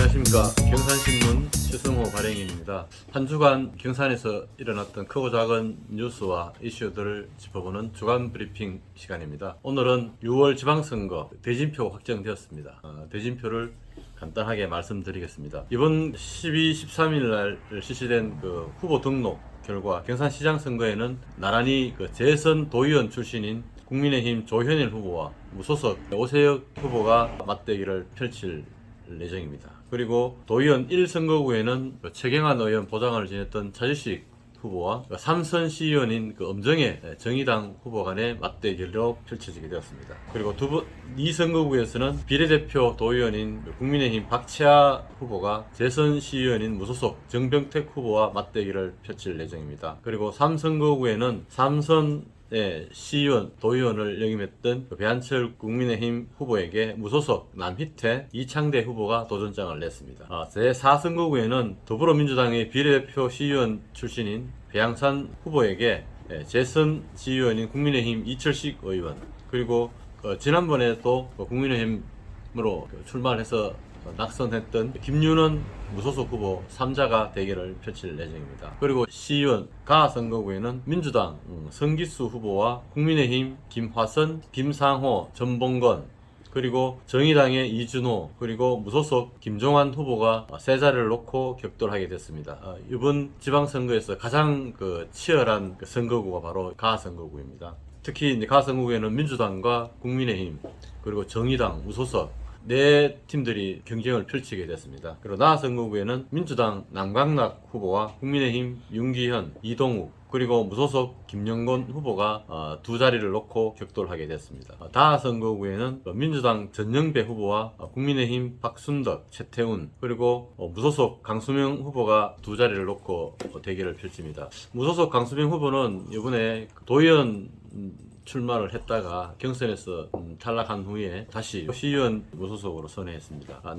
안녕하십니까. 경산신문 최승호 발행인입니다. 한 주간 경산에서 일어났던 크고 작은 뉴스와 이슈들을 짚어보는 주간 브리핑 시간입니다. 오늘은 6월 지방선거 대진표 확정되었습니다. 대진표를 간단하게 말씀드리겠습니다. 이번 12, 13일 날 실시된 후보 등록 결과 경산시장 선거에는 나란히 재선 도의원 출신인 국민의힘 조현일 후보와 무소속 오세혁 후보가 맞대결을 펼칠 예정입니다. 그리고 도의원 1선거구에는 최경환 의원 보좌관을 지냈던 차주식 후보와 삼선 시의원인 엄정혜 정의당 후보 간의 맞대결로 펼쳐지게 되었습니다. 그리고 2선거구에서는 비례대표 도의원인 국민의힘 박채하 후보가 재선 시의원인 무소속 정병택 후보와 맞대결을 펼칠 예정입니다. 그리고 3선거구에는 삼선 시의원, 도의원을 역임했던 배한철 국민의힘 후보에게 무소속 남희태, 이창대 후보가 도전장을 냈습니다. 제4선거구에는 더불어민주당의 비례대표 시의원 출신인 배양산 후보에게 재선 시의원인 국민의힘 이철식 의원, 그리고 지난번에 또 국민의힘으로 출마를 해서 낙선했던 김윤원 무소속 후보 3자가 대결을 펼칠 예정입니다. 그리고 시의원 가 선거구에는 민주당 성기수 후보와 국민의힘 김화선, 김상호, 전봉건, 그리고 정의당의 이준호, 그리고 무소속 김종환 후보가 세 자리를 놓고 격돌하게 됐습니다. 이번 지방선거에서 가장 치열한 선거구가 바로 가 선거구입니다. 특히 가 선거구에는 민주당과 국민의힘, 그리고 정의당, 무소속 네 팀들이 경쟁을 펼치게 됐습니다. 그리고 나 선거구에는 민주당 남강락 후보와 국민의힘 윤기현, 이동욱, 그리고 무소속 김영건 후보가 두 자리를 놓고 격돌하게 됐습니다. 다 선거구에는 민주당 전영배 후보와 국민의힘 박순덕, 최태훈, 그리고 무소속 강수명 후보가 두 자리를 놓고 대결을 펼칩니다. 무소속 강수명 후보는 이번에 도의원 출마를 했다가 경선에서 탈락한 후에 다시 시의원 무소속으로 선회했습니다.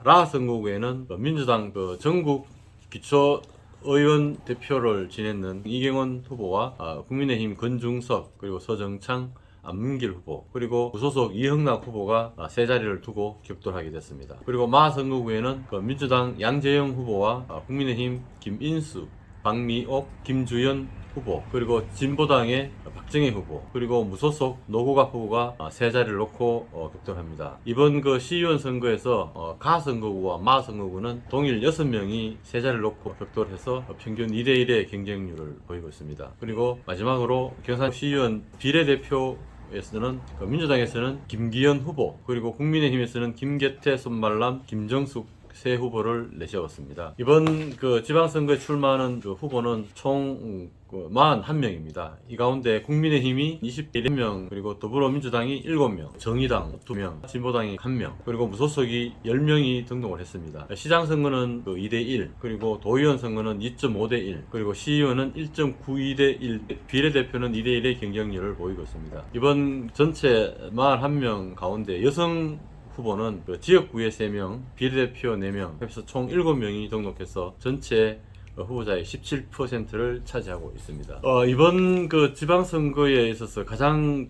라 선거구에는 민주당 전국 기초 의원 대표를 지냈는 이경원 후보와 국민의힘 권중석, 그리고 서정창, 안문길 후보, 그리고 무소속 이흥락 후보가 세 자리를 두고 격돌하게 됐습니다. 그리고 마 선거구에는 민주당 양재영 후보와 국민의힘 김인수, 박미옥, 김주연 후보, 그리고 진보당의 박정희 후보, 그리고 무소속 노구갑 후보가 세 자리를 놓고 격돌합니다. 이번 시의원 선거에서 가 선거구와 마 선거구는 동일 6명이 세 자리를 놓고 격돌해서 평균 2대1의 경쟁률을 보이고 있습니다. 그리고 마지막으로 경산 시의원 비례대표에서는 민주당에서는 김기현 후보, 그리고 국민의힘에서는 김계태, 손말람, 김정숙 세 후보를 내세웠습니다. 이번 지방선거에 출마하는 후보는 총 41명입니다. 이 가운데 국민의힘이 21명, 그리고 더불어민주당이 7명, 정의당 2명, 진보당이 1명, 그리고 무소속이 10명이 등록을 했습니다. 시장선거는 2대1, 그리고 도의원 선거는 2.5대1, 그리고 시의원은 1.92대1, 비례대표는 2대1의 경쟁률을 보이고 있습니다. 이번 전체 41명 가운데 여성 후보는 지역구에 3명, 비례대표 4명, 해서 총 7명이 등록해서 전체 후보자의 17%를 차지하고 있습니다. 이번 지방선거에 있어서 가장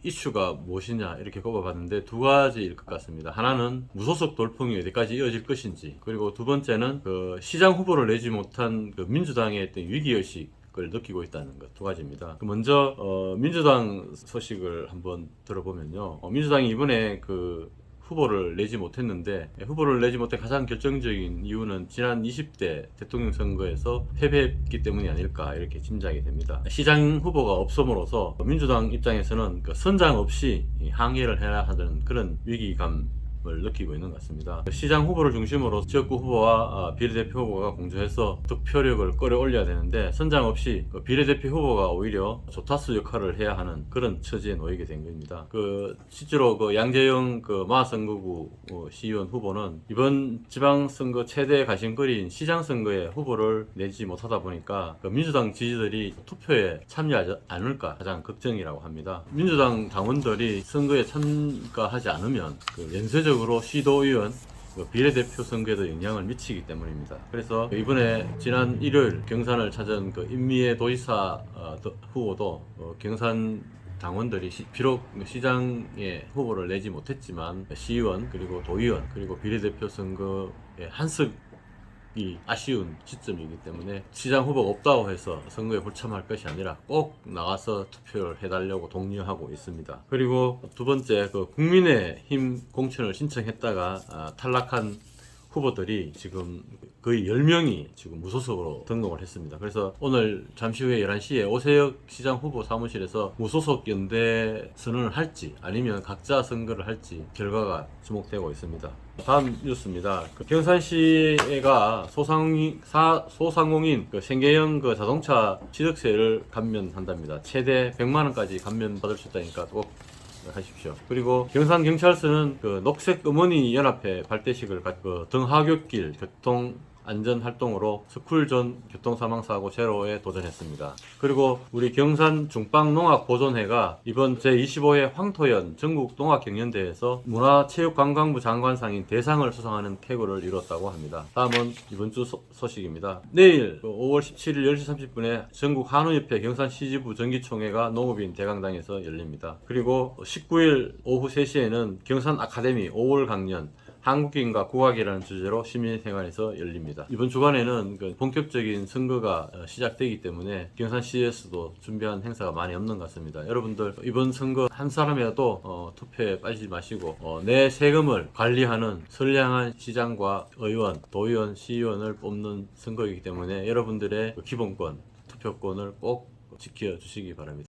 이슈가 무엇이냐 이렇게 꼽아봤는데 두 가지일 것 같습니다. 하나는 무소속 돌풍이 어디까지 이어질 것인지, 그리고 두 번째는 시장 후보를 내지 못한 민주당의 어떤 위기의식 을 느끼고 있다는 것, 두 가지입니다. 먼저 민주당 소식을 한번 들어보면요, 민주당이 이번에 후보를 내지 못했는데, 후보를 내지 못한 가장 결정적인 이유는 지난 20대 대통령 선거에서 패배했기 때문이 아닐까 이렇게 짐작이 됩니다. 시장 후보가 없음으로써 민주당 입장에서는 선장 없이 항해를 해야 하는 그런 위기감 을 느끼고 있는 것 같습니다. 시장 후보를 중심으로 지역구 후보와 비례대표 후보가 공조해서 득표력을 끌어올려야 되는데, 선장 없이 비례대표 후보가 오히려 조타수 역할을 해야 하는 그런 처지에 놓이게 된 겁니다. 실제로 양재영 마 선거구 시의원 후보는 이번 지방선거 최대 가심거리인 시장선거에 후보를 내지 못하다 보니까 민주당 지지들이 투표에 참여하지 않을까 가장 걱정이라고 합니다. 민주당 당원들이 선거에 참가하지 않으면 연쇄적으로 시도의원 비례대표 선거에도 영향을 미치기 때문입니다. 그래서 이번에 지난 일요일 경산을 찾은 임미애 도지사 후보도 경산 당원들이 비록 시장에 후보를 내지 못했지만 시의원 그리고 도의원 그리고 비례대표 선거의 한석이 아쉬운 시점이기 때문에 시장 후보가 없다고 해서 선거에 불참할 것이 아니라 꼭 나가서 투표를 해달라고 독려하고 있습니다. 그리고 두 번째, 국민의힘 공천을 신청했다가 탈락한 후보들이 지금 거의 10명이 지금 무소속으로 등록을 했습니다. 그래서 오늘 잠시 후에 11시에 오세혁 시장 후보 사무실에서 무소속 연대 선언을 할지 아니면 각자 선거를 할지 결과가 주목되고 있습니다. 다음 뉴스입니다. 경산시가 소상공인 생계형 자동차 취득세를 감면한답니다. 최대 100만원까지 감면받을 수 있다니까 꼭 하십시오. 그리고 경산경찰서는 녹색 어머니 연합회 발대식을 등하굣길 교통 안전 활동으로 스쿨존 교통사망사고 제로에 도전했습니다. 그리고 우리 경산 중빵농악보존회가 이번 제25회 황토연 전국농악경연대회에서 문화체육관광부 장관상인 대상을 수상하는 태고를 이뤘다고 합니다. 다음은 이번 주 소식입니다. 내일 5월 17일 10시 30분에 전국 한우협회 경산시지부 정기총회가 농업인 대강당에서 열립니다. 그리고 19일 오후 3시에는 경산 아카데미 5월 강연 한국인과 국악이라는 주제로 시민생활에서 열립니다. 이번 주간에는 본격적인 선거가 시작되기 때문에 경산시에서도 준비한 행사가 많이 없는 것 같습니다. 여러분들 이번 선거 한 사람이라도 투표에 빠지지 마시고 내 세금을 관리하는 선량한 시장과 의원, 도의원, 시의원을 뽑는 선거이기 때문에 여러분들의 기본권, 투표권을 꼭 지켜주시기 바랍니다.